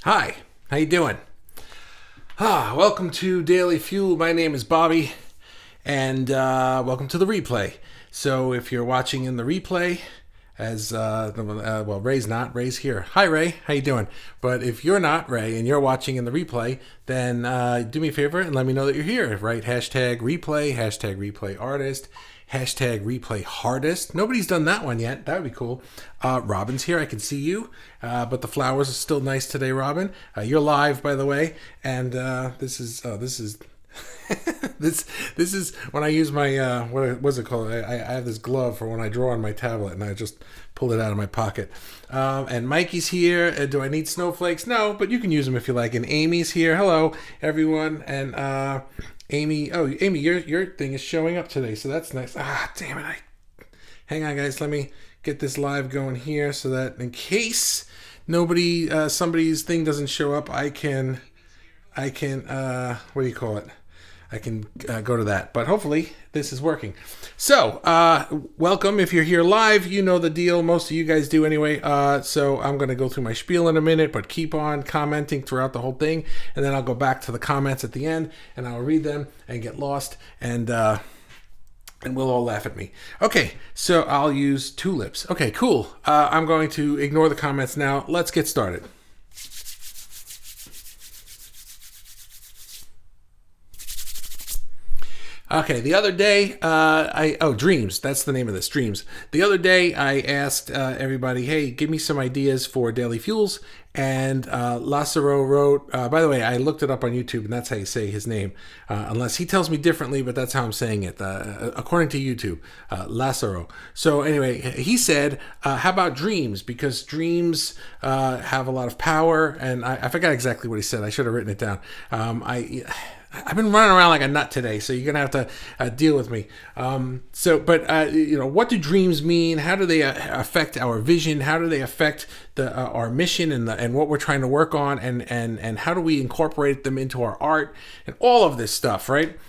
Hi, how you doing? Welcome to Daily Fuel. My name is Bobby, and welcome to the replay. So if you're watching in the replay, Ray's not. Ray's here. Hi, Ray. How you doing? But if you're not Ray and you're watching in the replay, then do me a favor and let me know that you're here. Right? Hashtag replay. Hashtag replay artist. Hashtag replay hardest. Nobody's done that one yet. That would be cool. Robin's here. I can see you. But the flowers are still nice today, Robin. You're live, by the way. And this is this is when I use my what's it called? I have this glove for when I draw on my tablet, and I just pull it out of my pocket. And Mikey's here. Do I need snowflakes? No, but you can use them if you like. And Amy's here. Hello, everyone. And Amy, your thing is showing up today, so that's nice. Damn it! Hang on, guys. Let me get this live going here, so that in case somebody's thing doesn't show up, I can, what do you call it? I can go to that. But hopefully this is working. So, welcome. If you're here live, you know the deal. Most of you guys do anyway. So I'm going to go through my spiel in a minute, but keep on commenting throughout the whole thing. And then I'll go back to the comments at the end, and I'll read them and get lost, and we'll all laugh at me. Okay, so I'll use tulips. Okay, cool. I'm going to ignore the comments now. Let's get started. Okay, the other day, Dreams. That's the name of this, Dreams. The other day, I asked everybody, hey, give me some ideas for Daily Fuels. And Lazzaro wrote, by the way, I looked it up on YouTube, and that's how you say his name. Unless he tells me differently, but that's how I'm saying it, according to YouTube, Lazzaro. So anyway, he said, how about dreams? Because dreams have a lot of power. And I forgot exactly what he said. I should have written it down. I've been running around like a nut today, so you're gonna have to deal with me. What do dreams mean? How do they affect our vision? How do they affect our mission and what we're trying to work on? And how do we incorporate them into our art and all of this stuff, right?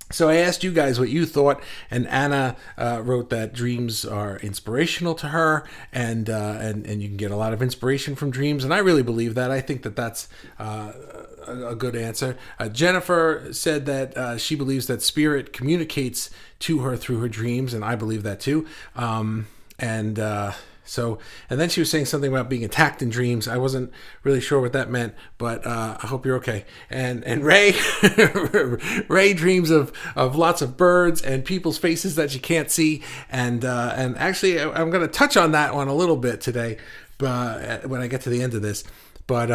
So I asked you guys what you thought, and Anna wrote that dreams are inspirational to her, and you can get a lot of inspiration from dreams, and I really believe that. I think that that's a good answer. Jennifer said that she believes that spirit communicates to her through her dreams, and I believe that too. And then she was saying something about being attacked in dreams. I wasn't really sure what that meant, but I hope you're okay. And Ray, Ray dreams of lots of birds and people's faces that you can't see. And actually, I'm going to touch on that one a little bit today, when I get to the end of this. But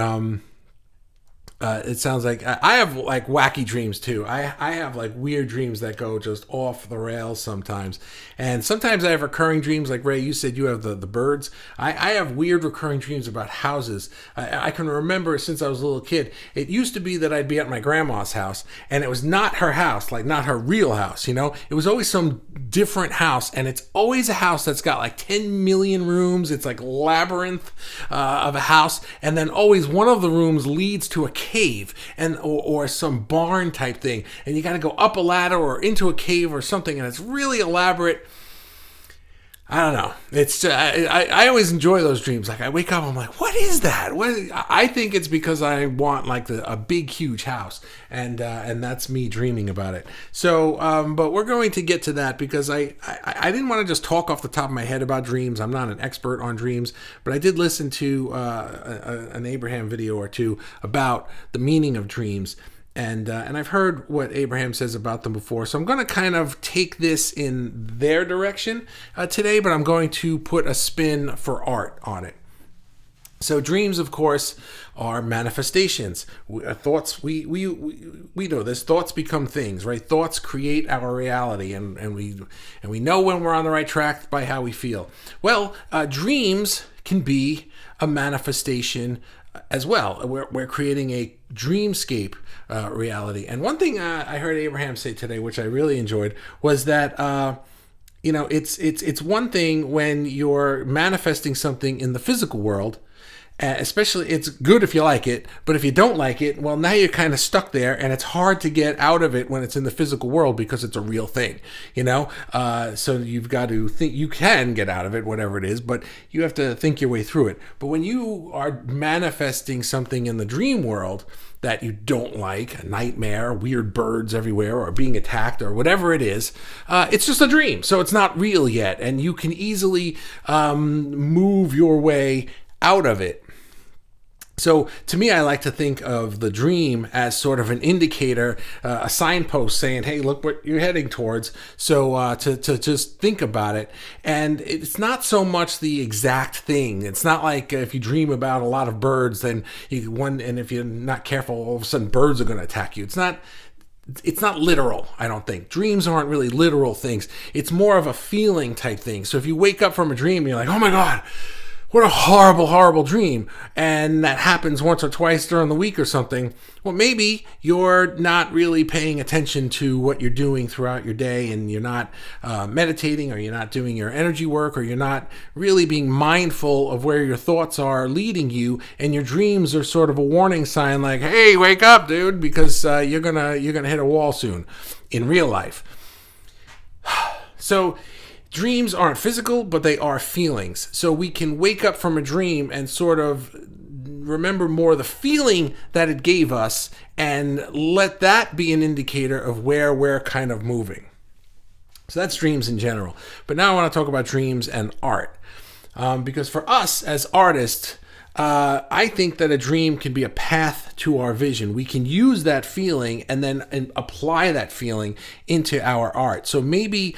it sounds like I have like wacky dreams too. I have like weird dreams that go just off the rails sometimes. And sometimes I have recurring dreams, like Ray, you said you have the birds. I have weird recurring dreams about houses. I can remember since I was a little kid, it used to be that I'd be at my grandma's house, and it was not her house, like not her real house, you know? It was always some different house, and it's always a house that's got like 10 million rooms. It's like labyrinth of a house, and then always one of the rooms leads to a cave or some barn type thing, and you got to go up a ladder or into a cave or something, and it's really elaborate. I don't know. It's I always enjoy those dreams. Like I wake up, I'm like, what is that? I think it's because I want like a big, huge house, and that's me dreaming about it. So, but we're going to get to that because I didn't want to just talk off the top of my head about dreams. I'm not an expert on dreams, but I did listen to an Abraham video or two about the meaning of dreams. And I've heard what Abraham says about them before, so I'm going to kind of take this in their direction today, but I'm going to put a spin for art on it. So dreams, of course, are manifestations. Thoughts, we know this. Thoughts become things, right? Thoughts create our reality, and we know when we're on the right track by how we feel. Well, dreams can be a manifestation as well. We're creating a dreamscape reality. And one thing I heard Abraham say today, which I really enjoyed, was that it's one thing when you're manifesting something in the physical world, Especially, it's good if you like it, but if you don't like it, well, now you're kind of stuck there, and it's hard to get out of it when it's in the physical world because it's a real thing, you know. So you've got to think you can get out of it, whatever it is, but you have to think your way through it. But when you are manifesting something in the dream world that you don't like, a nightmare, weird birds everywhere, or being attacked, or whatever it is, it's just a dream, so it's not real yet, and you can easily move your way out of it. So to me, I like to think of the dream as sort of an indicator, a signpost saying, hey, look what you're heading towards. So to just think about it. And it's not so much the exact thing. It's not like if you dream about a lot of birds, then and if you're not careful, all of a sudden birds are going to attack you. It's not literal, I don't think. Dreams aren't really literal things. It's more of a feeling type thing. So if you wake up from a dream, you're like, oh my God, what a horrible, horrible dream. And that happens once or twice during the week or something. Well, maybe you're not really paying attention to what you're doing throughout your day, and you're not meditating, or you're not doing your energy work, or you're not really being mindful of where your thoughts are leading you. And your dreams are sort of a warning sign like, hey, wake up, dude, because you're gonna hit a wall soon in real life. So dreams aren't physical, but they are feelings. So we can wake up from a dream and sort of remember more the feeling that it gave us, and let that be an indicator of where we're kind of moving. So that's dreams in general. But now I want to talk about dreams and art. Because for us as artists, I think that a dream can be a path to our vision. We can use that feeling and apply that feeling into our art. So maybe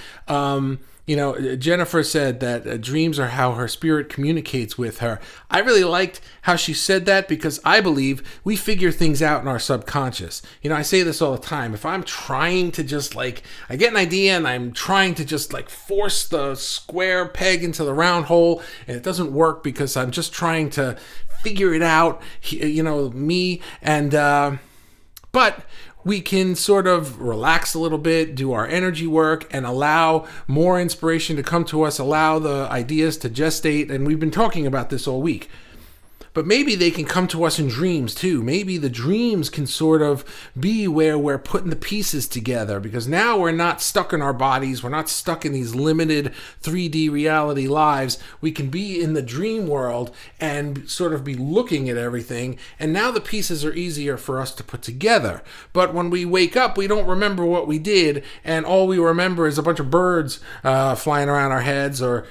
Jennifer said that dreams are how her spirit communicates with her. I really liked how she said that, because I believe we figure things out in our subconscious. I say this all the time. If I'm trying to just I get an idea and I'm trying to just force the square peg into the round hole, and it doesn't work because I'm just trying to figure it out, but we can sort of relax a little bit, do our energy work, and allow more inspiration to come to us, allow the ideas to gestate. And we've been talking about this all week. But maybe they can come to us in dreams too. Maybe the dreams can sort of be where we're putting the pieces together, because now we're not stuck in our bodies. We're not stuck in these limited 3D reality lives. We can be in the dream world and sort of be looking at everything. And now the pieces are easier for us to put together. But when we wake up, we don't remember what we did. And all we remember is a bunch of birds flying around our heads, or,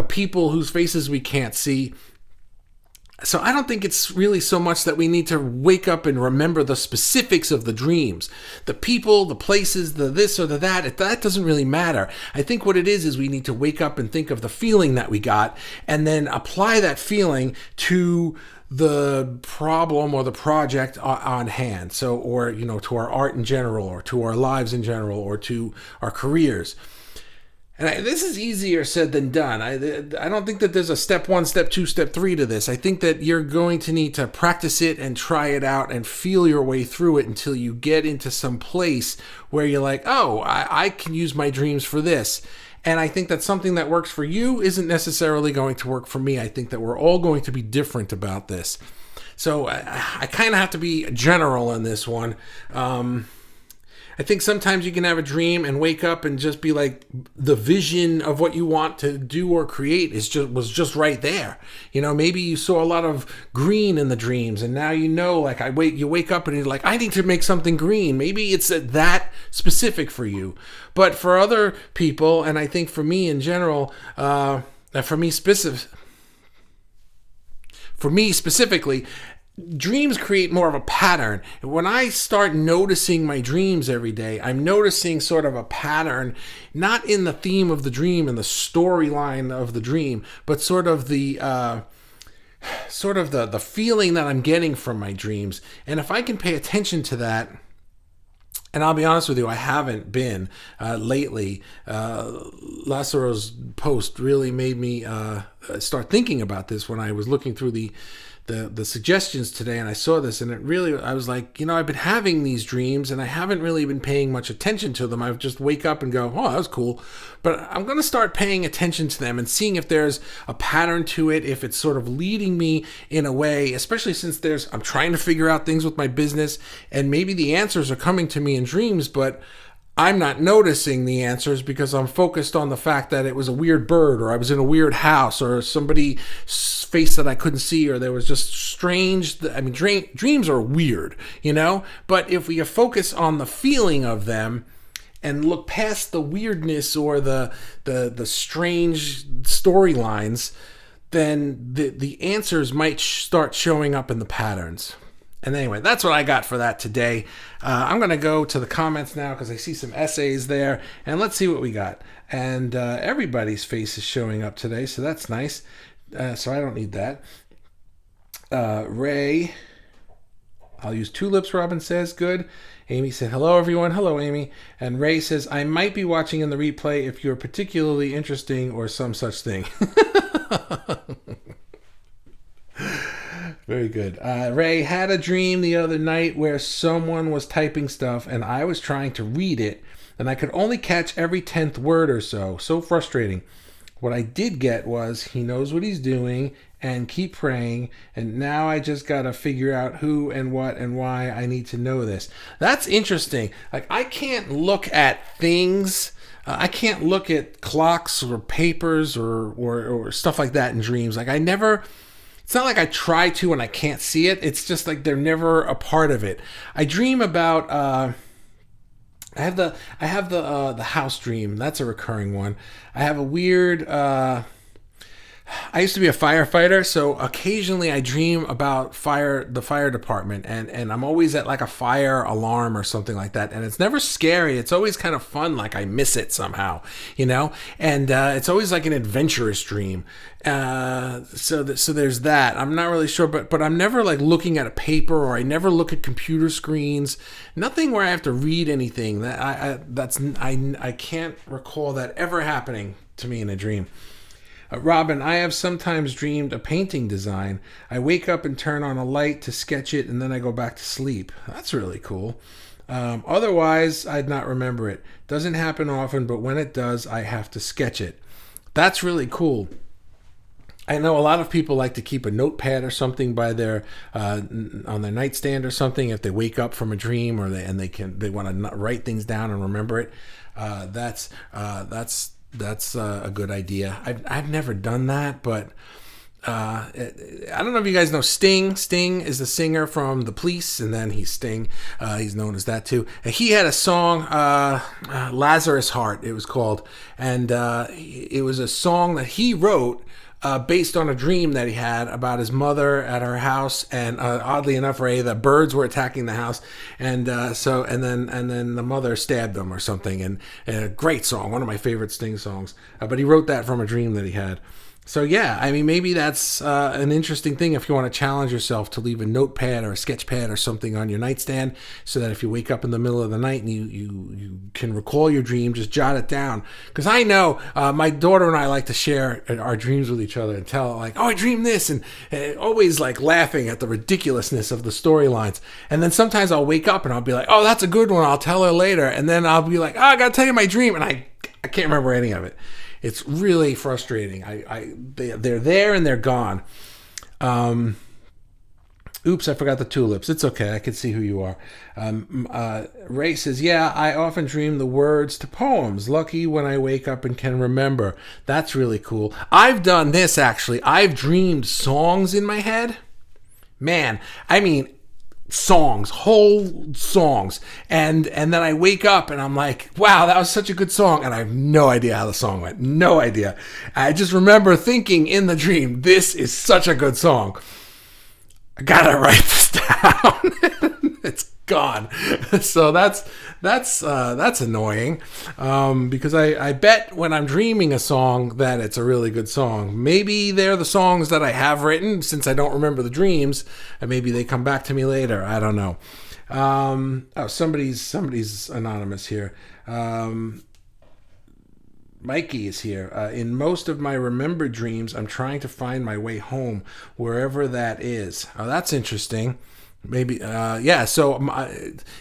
people whose faces we can't see. So I don't think it's really so much that we need to wake up and remember the specifics of the dreams. The people, the places, the this or the that, that doesn't really matter. I think what it is we need to wake up and think of the feeling that we got, and then apply that feeling to the problem or the project on hand. So, or, to our art in general, or to our lives in general, or to our careers. And this is easier said than done. I don't think that there's a step 1, step 2, step 3 to this. I think that you're going to need to practice it and try it out and feel your way through it until you get into some place where you're like, oh, I can use my dreams for this. And I think that something that works for you isn't necessarily going to work for me. I think that we're all going to be different about this. So I kind of have to be general in this one. I think sometimes you can have a dream and wake up and just be like, the vision of what you want to do or create was just right there. Maybe you saw a lot of green in the dreams, and now you wake up and you're like, I need to make something green. Maybe it's that specific for you. But for other people, and I think for me in general, for me specifically, dreams create more of a pattern. When I start noticing my dreams every day, I'm noticing sort of a pattern, not in the theme of the dream and the storyline of the dream, but sort of the feeling that I'm getting from my dreams. And if I can pay attention to that, and I'll be honest with you, I haven't been lately. Lazaro's post really made me start thinking about this when I was looking through the the suggestions today, and I saw this, and I was like, I've been having these dreams, and I haven't really been paying much attention to them. I would just wake up and go, oh, that was cool. But I'm going to start paying attention to them and seeing if there's a pattern to it, if it's sort of leading me in a way, especially since I'm trying to figure out things with my business, and maybe the answers are coming to me in dreams, but I'm not noticing the answers because I'm focused on the fact that it was a weird bird, or I was in a weird house, or somebody's face that I couldn't see, or there was just strange. I mean, dreams are weird, but if we focus on the feeling of them and look past the weirdness or the strange storylines, then the answers might start showing up in the patterns. And anyway, that's what I got for that today. I'm going to go to the comments now because I see some essays there. And let's see what we got. And everybody's face is showing up today, so that's nice. So I don't need that. Ray, I'll use tulips, Robin says. Good. Amy said, hello, everyone. Hello, Amy. And Ray says, I might be watching in the replay if you're particularly interesting or some such thing. Very good. Ray had a dream the other night where someone was typing stuff and I was trying to read it and I could only catch every 10th word or so. So frustrating. What I did get was he knows what he's doing and keep praying, and now I just got to figure out who and what and why I need to know this. That's interesting. Like, I can't look at things. I can't look at clocks or papers or stuff like that in dreams. Like, it's not like I try to and I can't see it. It's just like they're never a part of it. I dream about I have the house dream. That's a recurring one. I have a weird I used to be a firefighter, so occasionally I dream about the fire department, and I'm always at like a fire alarm or something like that, and it's never scary. It's always kind of fun, like I miss it somehow, and it's always like an adventurous dream. So there's that. I'm not really sure, but I'm never like looking at a paper, or I never look at computer screens. Nothing where I have to read anything. I can't recall that ever happening to me in a dream. Robin, I have sometimes dreamed a painting design. I wake up and turn on a light to sketch it, and then I go back to sleep. That's really cool. Otherwise, I'd not remember it. Doesn't happen often, but when it does, I have to sketch it. That's really cool. I know a lot of people like to keep a notepad or something by their on their nightstand or something if they wake up from a dream, or they want to write things down and remember it. That's a good idea. I've never done that, but I don't know if you guys know Sting. Sting is the singer from The Police, and then he's Sting. He's known as that too. And he had a song, Lazarus Heart, it was called, and it was a song that he wrote based on a dream that he had about his mother at her house, and oddly enough, Ray, the birds were attacking the house, and then the mother stabbed them or something, and a great song, one of my favorite Sting songs. But he wrote that from a dream that he had. So yeah, I mean, maybe that's an interesting thing if you want to challenge yourself to leave a notepad or a sketch pad or something on your nightstand, so that if you wake up in the middle of the night and you can recall your dream, just jot it down. Because I know my daughter and I like to share our dreams with each other and tell, like, oh, I dreamed this, and always like laughing at the ridiculousness of the storylines. And then sometimes I'll wake up and I'll be like, oh, that's a good one, I'll tell her later. And then I'll be like, oh, I gotta tell you my dream, and I can't remember any of it. It's really frustrating. They're there and they're gone. Oops, I forgot the tulips. It's okay. I can see who you are. Ray says, yeah, I often dream the words to poems. Lucky when I wake up and can remember. That's really cool. I've done this, actually. I've dreamed songs in my head. Man, I mean, songs, whole songs, and then I wake up and I'm like, wow, that was such a good song, and I have no idea how the song went. No idea. I just remember thinking in the dream, this is such a good song. I gotta write this down. It's gone. So that's annoying, because I bet when I'm dreaming a song that it's a really good song. Maybe they're the songs that I have written, since I don't remember the dreams, and maybe they come back to me later. I don't know. Somebody's anonymous here. Mikey is here. In most of my remembered dreams, I'm trying to find my way home, wherever that is. Oh, that's interesting. Maybe, yeah. So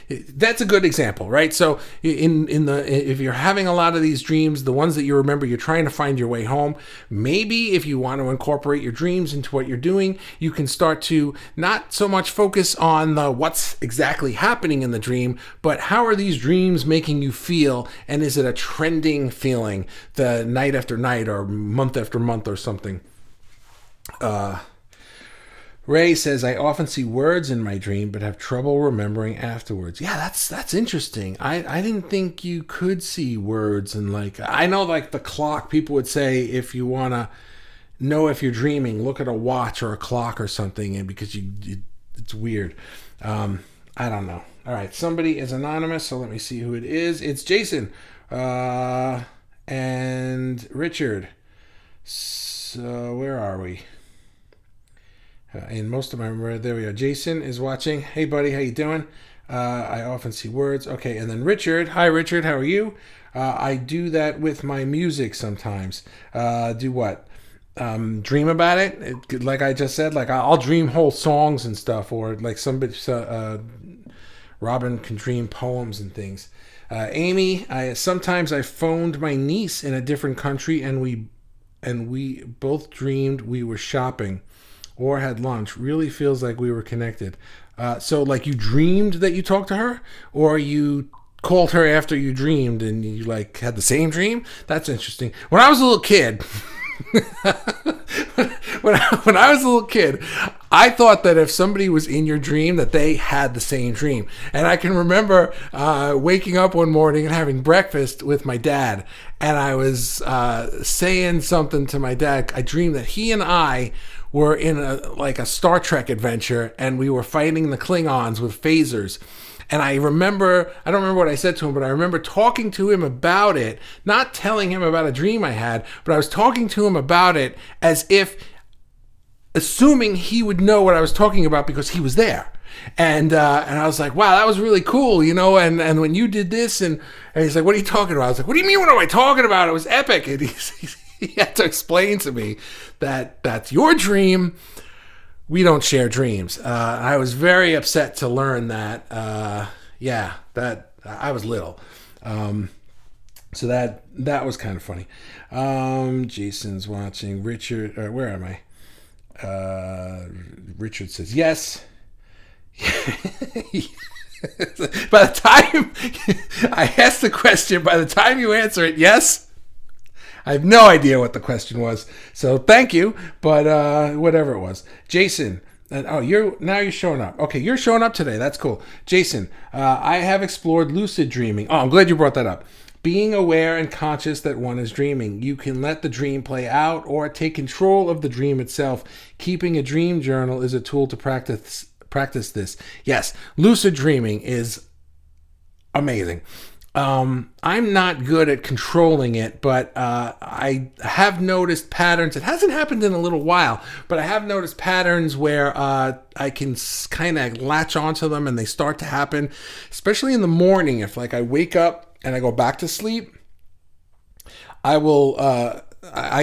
that's a good example, right? So if you're having a lot of these dreams, the ones that you remember, you're trying to find your way home. Maybe if you want to incorporate your dreams into what you're doing, you can start to not so much focus on the what's exactly happening in the dream, but how are these dreams making you feel, and is it a trending feeling, the night after night or month after month or something? Ray says, I often see words in my dream, but have trouble remembering afterwards. Yeah, that's interesting. I didn't think you could see words, and like, I know like the clock, people would say if you want to know if you're dreaming, look at a watch or a clock or something, and because it's weird. I don't know. All right, somebody is anonymous, so let me see who it is. It's Jason and Richard. So where are we? In most of my memory, there we go. Jason is watching. Hey, buddy, how you doing? I often see words. Okay, and then Richard. Hi, Richard. How are you? I do that with my music sometimes. Do what? Dream about it. Like I just said, like I'll dream whole songs and stuff, or like somebody, Robin can dream poems and things. Amy, sometimes I phoned my niece in a different country, and we both dreamed we were shopping or had lunch. Really feels like we were connected. So like you dreamed that you talked to her, or you called her after you dreamed and you like had the same dream? That's interesting. When I was a little kid, when I was a little kid, I thought that if somebody was in your dream that they had the same dream. And I can remember waking up one morning and having breakfast with my dad, and I was saying something to my dad. I dreamed that he and I were in a Star Trek adventure, and we were fighting the Klingons with phasers. And I don't remember what I said to him, but I remember talking to him about it, not telling him about a dream I had, but I was talking to him about it as if assuming he would know what I was talking about because he was there. And I was like, wow, that was really cool, you know, and when you did this, and he's like, what are you talking about? I was like, what do you mean, what am I talking about? It was epic. And he had to explain to me that that's your dream. We don't share dreams. I was very upset to learn that. That I was little. So that was kind of funny. Jason's watching. Richard, where am I? Richard says yes. By the time I asked the question, by the time you answer it, yes. I have no idea what the question was, so thank you, but whatever it was. Jason, you're showing up. Okay, you're showing up today. That's cool. Jason, I have explored lucid dreaming. Oh, I'm glad you brought that up. Being aware and conscious that one is dreaming. You can let the dream play out or take control of the dream itself. Keeping a dream journal is a tool to practice this. Yes, lucid dreaming is amazing. I'm not good at controlling it, but I have noticed patterns. It hasn't happened in a little while, but I have noticed patterns where I can kind of latch onto them and they start to happen, especially in the morning. If like I wake up and I go back to sleep, I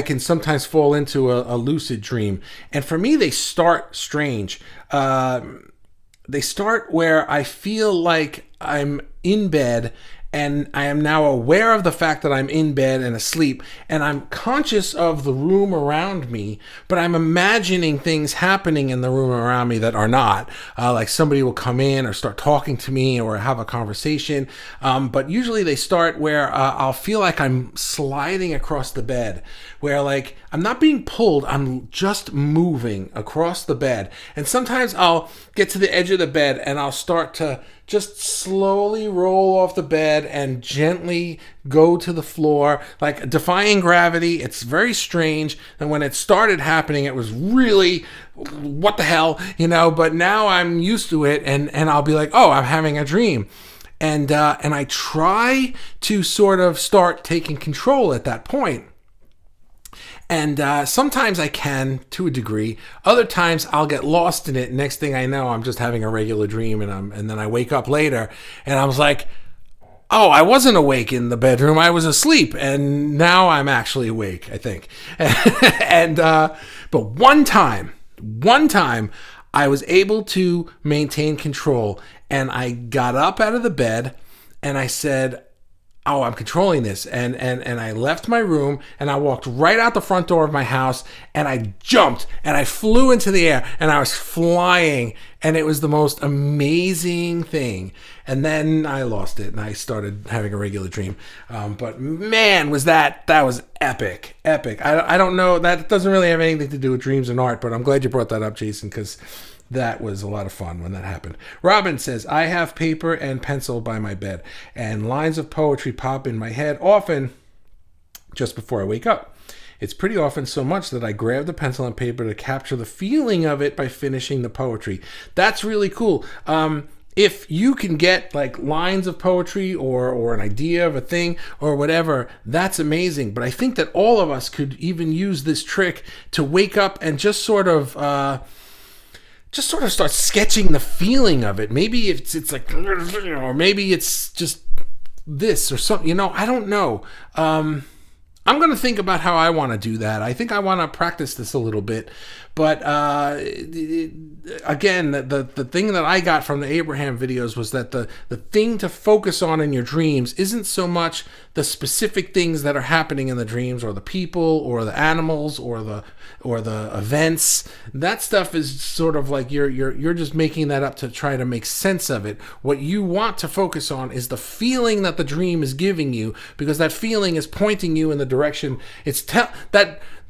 can sometimes fall into a lucid dream. And for me, they start strange. They start where I feel like I'm in bed, and I am now aware of the fact that I'm in bed and asleep, and I'm conscious of the room around me, but I'm imagining things happening in the room around me that are not. Like somebody will come in or start talking to me or have a conversation. But usually they start where I'll feel like I'm sliding across the bed, where like I'm not being pulled, I'm just moving across the bed. And sometimes I'll get to the edge of the bed and I'll start to just slowly roll off the bed and gently go to the floor, like defying gravity. It's very strange. And when it started happening, it was really, what the hell, you know, but now I'm used to it, and I'll be like, oh, I'm having a dream. And I try to sort of start taking control at that point. And sometimes I can, to a degree. Other times I'll get lost in it. Next thing I know, I'm just having a regular dream, and then I wake up later, and I was like, oh, I wasn't awake in the bedroom. I was asleep, and now I'm actually awake, I think. And but one time, I was able to maintain control, and I got up out of the bed, and I said, oh, I'm controlling this. And I left my room and I walked right out the front door of my house and I jumped and I flew into the air and I was flying and it was the most amazing thing. And then I lost it and I started having a regular dream. But man, that was epic. I don't know, that doesn't really have anything to do with dreams and art, but I'm glad you brought that up, Jason, because that was a lot of fun when that happened. Robin says, I have paper and pencil by my bed, and lines of poetry pop in my head often just before I wake up. It's pretty often so much that I grab the pencil and paper to capture the feeling of it by finishing the poetry. That's really cool. If you can get like lines of poetry or an idea of a thing or whatever, that's amazing. But I think that all of us could even use this trick to wake up and just sort of start sketching the feeling of it. Maybe it's like, or maybe it's just this or something, I don't know. I'm going to think about how I want to do that. I think I want to practice this a little bit. But again, the thing that I got from the Abraham videos was that the thing to focus on in your dreams isn't so much the specific things that are happening in the dreams, or the people, or the animals, or the events. That stuff is sort of like you're just making that up to try to make sense of it. What you want to focus on is the feeling that the dream is giving you, because that feeling is pointing you in the direction.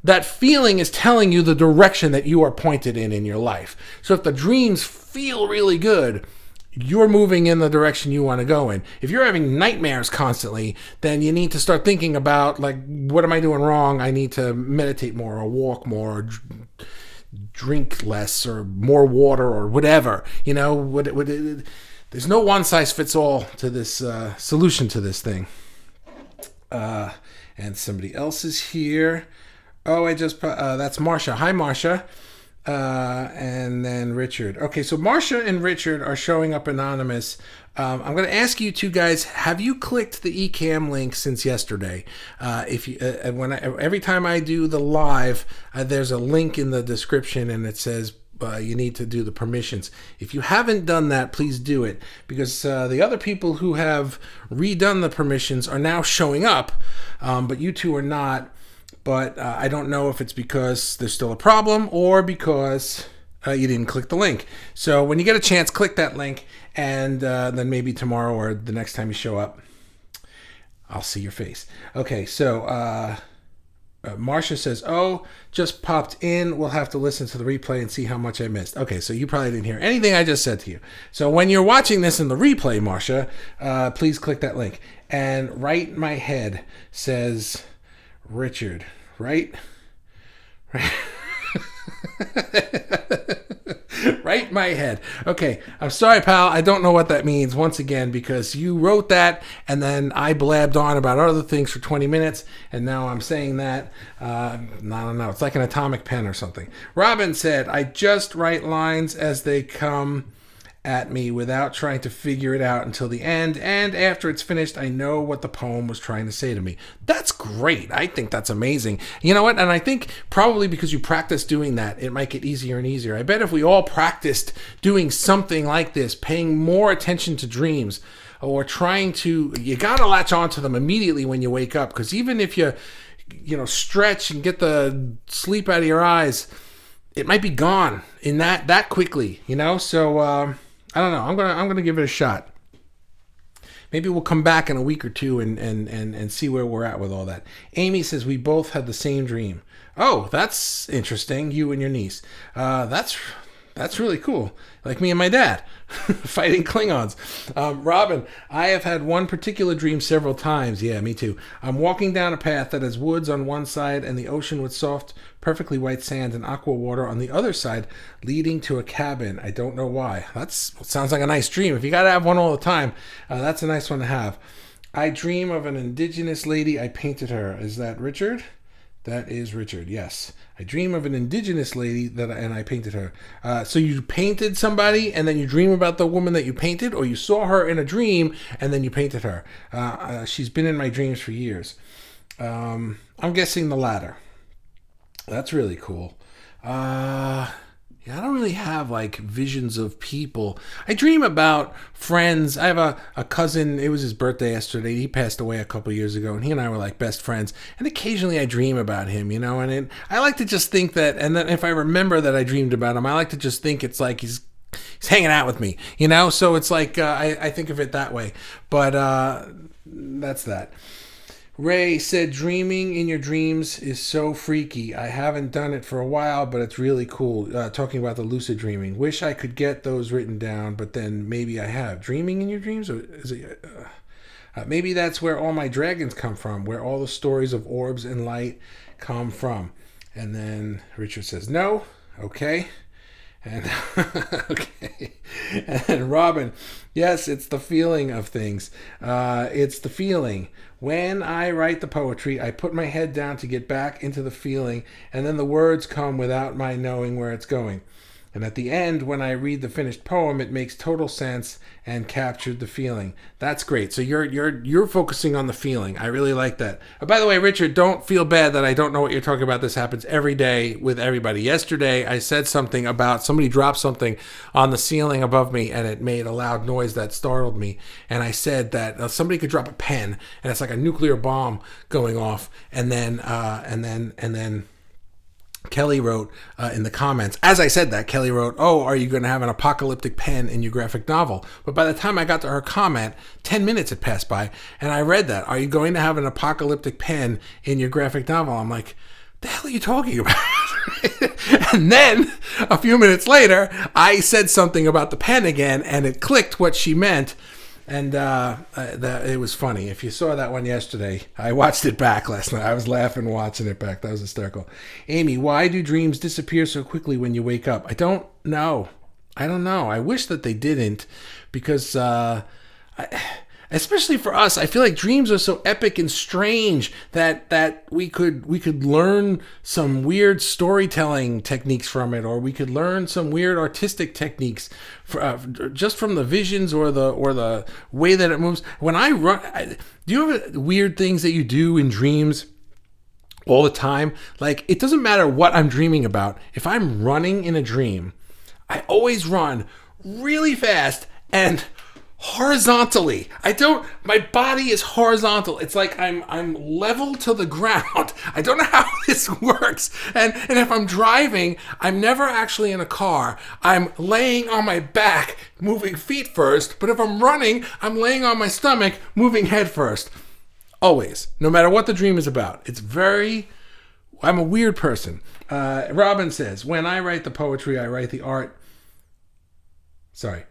That feeling is telling you the direction that you are pointed in your life. So if the dreams feel really good, you're moving in the direction you want to go in. If you're having nightmares constantly, then you need to start thinking about, like, what am I doing wrong? I need to meditate more, or walk more, or drink less, or more water, or whatever. There's no one size fits all to this solution to this thing. And somebody else is here. Oh, that's Marsha. Hi, Marsha. And then Richard. Okay, so Marsha and Richard are showing up anonymous. I'm going to ask you two guys, have you clicked the Ecamm link since yesterday? Every time I do the live, there's a link in the description and it says you need to do the permissions. If you haven't done that, please do it, because the other people who have redone the permissions are now showing up, but you two are not. But I don't know if it's because there's still a problem or because you didn't click the link. So when you get a chance, click that link, and then maybe tomorrow or the next time you show up, I'll see your face. Okay, so Marcia says, oh, just popped in. We'll have to listen to the replay and see how much I missed. Okay, so you probably didn't hear anything I just said to you. So when you're watching this in the replay, Marcia, please click that link. And Right My Head says, Richard, right? Right my head. Okay, I'm sorry, pal. I don't know what that means, once again, because you wrote that and then I blabbed on about other things for 20 minutes and now I'm saying that. I don't know. It's like an atomic pen or something. Robin said, I just write lines as they come at me without trying to figure it out until the end, and after it's finished I know what the poem was trying to say to me. That's great. I think that's amazing. You know what? And I think probably because you practice doing that, it might get easier and easier. I bet if we all practiced doing something like this, paying more attention to dreams, or you gotta latch onto them immediately when you wake up, because even if you stretch and get the sleep out of your eyes, it might be gone in that quickly, so I don't know. I'm gonna give it a shot. Maybe we'll come back in a week or two and see where we're at with all that. Amy says we both had the same dream. Oh, that's interesting. You and your niece. That's really cool. Like me and my dad fighting Klingons. Robin, I have had one particular dream several times. Yeah, me too. I'm walking down a path that has woods on one side and the ocean with soft, perfectly white sand and aqua water on the other side, leading to a cabin. I don't know why. That sounds like a nice dream. If you got to have one all the time, that's a nice one to have. I dream of an indigenous lady. I painted her. Is that Richard? That is Richard. Yes, I dream of an indigenous lady and I painted her. So you painted somebody, and then you dream about the woman that you painted, or you saw her in a dream and then you painted her. She's been in my dreams for years. I'm guessing the latter. That's really cool. Yeah, I don't really have like visions of people. I dream about friends. I have a cousin. It was his birthday yesterday. He passed away a couple years ago, and he and I were like best friends. And occasionally I dream about him, and I like to just think that, and then if I remember that I dreamed about him, I like to just think it's like he's hanging out with me, So it's like I think of it that way. But that's that. Ray said, dreaming in your dreams is so freaky. I haven't done it for a while, but it's really cool. Talking about the lucid dreaming. Wish I could get those written down, but then maybe I have. Dreaming in your dreams? Or is it, maybe that's where all my dragons come from, where all the stories of orbs and light come from. And then Richard says, no. Okay. And okay, and Robin, yes, it's the feeling of things. It's the feeling. When I write the poetry, I put my head down to get back into the feeling, and then the words come without my knowing where it's going. And at the end, when I read the finished poem, it makes total sense and captured the feeling. That's great. So you're focusing on the feeling. I really like that. By the way, Richard, don't feel bad that I don't know what you're talking about. This happens every day with everybody. Yesterday, I said something about somebody dropped something on the ceiling above me, and it made a loud noise that startled me. And I said that somebody could drop a pen, and it's like a nuclear bomb going off, and then Kelly wrote in the comments, as I said that, Kelly wrote, oh, are you going to have an apocalyptic pen in your graphic novel? But by the time I got to her comment, 10 minutes had passed by, and I read that. Are you going to have an apocalyptic pen in your graphic novel? I'm like, the hell are you talking about? And then, a few minutes later, I said something about the pen again, and it clicked what she meant. And it was funny. If you saw that one yesterday, I watched it back last night. I was laughing watching it back. That was hysterical. Amy, why do dreams disappear so quickly when you wake up? I don't know. I wish that they didn't, because especially for us, I feel like dreams are so epic and strange that we could learn some weird storytelling techniques from it, or we could learn some weird artistic techniques just from the visions or the way that it moves. When I run, do you have weird things that you do in dreams all the time? Like, it doesn't matter what I'm dreaming about. If I'm running in a dream, I always run really fast and horizontally. My body is horizontal. It's like I'm level to the ground. I don't know how this works. And if I'm driving, I'm never actually in a car. I'm laying on my back, moving feet first. But if I'm running, I'm laying on my stomach, moving head first. Always. No matter what the dream is about. I'm a weird person. Robin says, when I write the poetry, I write the art.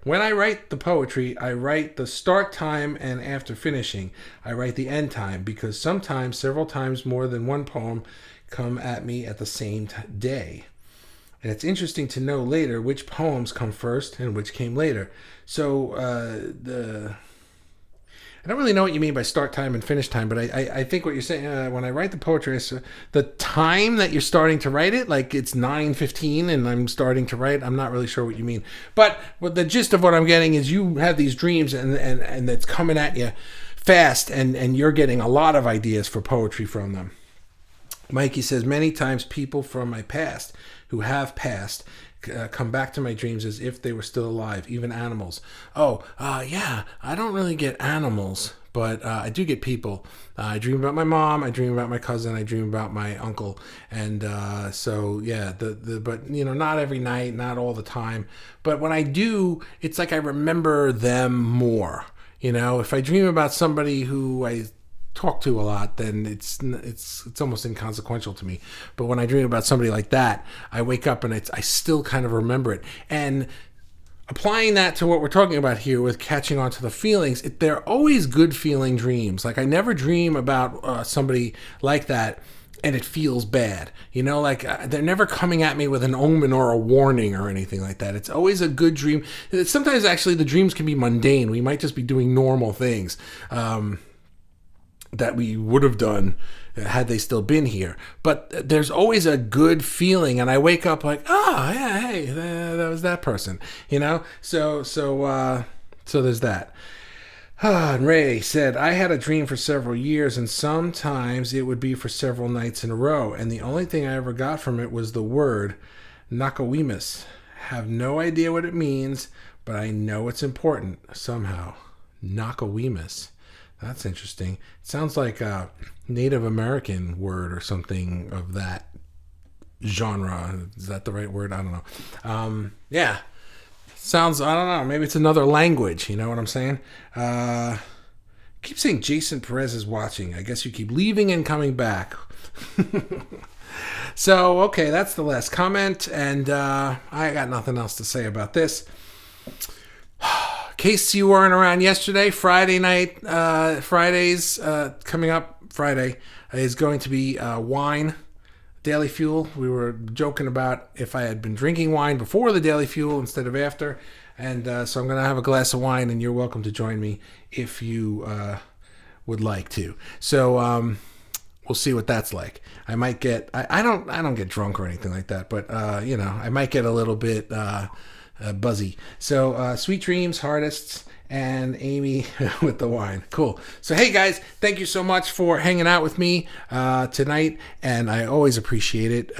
When I write the poetry, I write the start time, and after finishing, I write the end time, because sometimes, several times more than one poem come at me at the same day. And it's interesting to know later which poems come first and which came later. So I don't really know what you mean by start time and finish time, but I think what you're saying, when I write the poetry, the time that you're starting to write it, like it's 9:15 and I'm starting to write, I'm not really sure what you mean. But the gist of what I'm getting is you have these dreams and it's coming at you fast, and you're getting a lot of ideas for poetry from them. Mikey says, many times people from my past who have passed come back to my dreams as if they were still alive, even animals. Yeah, I don't really get animals, but I do get people. I dream about my mom, I dream about my cousin, I dream about my uncle, and but not every night, not all the time, but when I do, it's like I remember them more. If I dream about somebody who I talk to a lot, then it's almost inconsequential to me. But when I dream about somebody like that, I wake up and I still kind of remember it. And applying that to what we're talking about here with catching on to the feelings, they're always good feeling dreams. Like, I never dream about somebody like that and it feels bad. They're never coming at me with an omen or a warning or anything like that. It's always a good dream. Sometimes actually the dreams can be mundane. We might just be doing normal things. that we would have done had they still been here. But there's always a good feeling, and I wake up like, oh yeah, hey, that was that person, you know. So there's that. And Ray said, I had a dream for several years, and sometimes it would be for several nights in a row, and the only thing I ever got from it was the word Nakawimus. Have no idea what it means, but I know it's important somehow. Nakawimus. That's interesting. It sounds like a Native American word or something of that genre. Is that the right word? I don't know. Yeah. Sounds, I don't know, maybe it's another language, you know what I'm saying? Keep saying Jason Perez is watching. I guess you keep leaving and coming back. So, okay, that's the last comment, and I got nothing else to say about this. In case you weren't around yesterday, Friday night, Fridays, coming up Friday, is going to be wine. Daily Fuel. We were joking about if I had been drinking wine before the Daily Fuel instead of after. And so I'm going to have a glass of wine, and you're welcome to join me if you would like to. So we'll see what that's like. I might get, I don't get drunk or anything like that, but you know, I might get a little bit buzzy. So sweet dreams, Hardists, and Amy with the wine. Cool. So, hey guys, thank you so much for hanging out with me tonight, and I always appreciate it.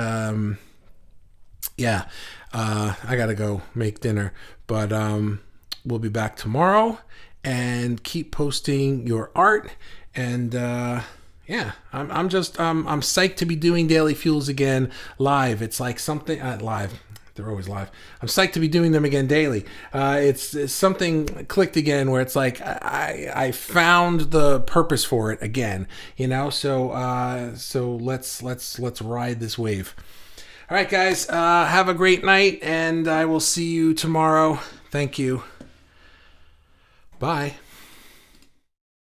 Yeah, I gotta go make dinner, but we'll be back tomorrow, and keep posting your art. And yeah, I'm psyched to be doing Daily Fuels again live. It's like something live. They're always live. I'm psyched to be doing them again daily. It's something clicked again where it's like I found the purpose for it again, you know. So let's ride this wave. All right, guys. Have a great night, and I will see you tomorrow. Thank you. Bye.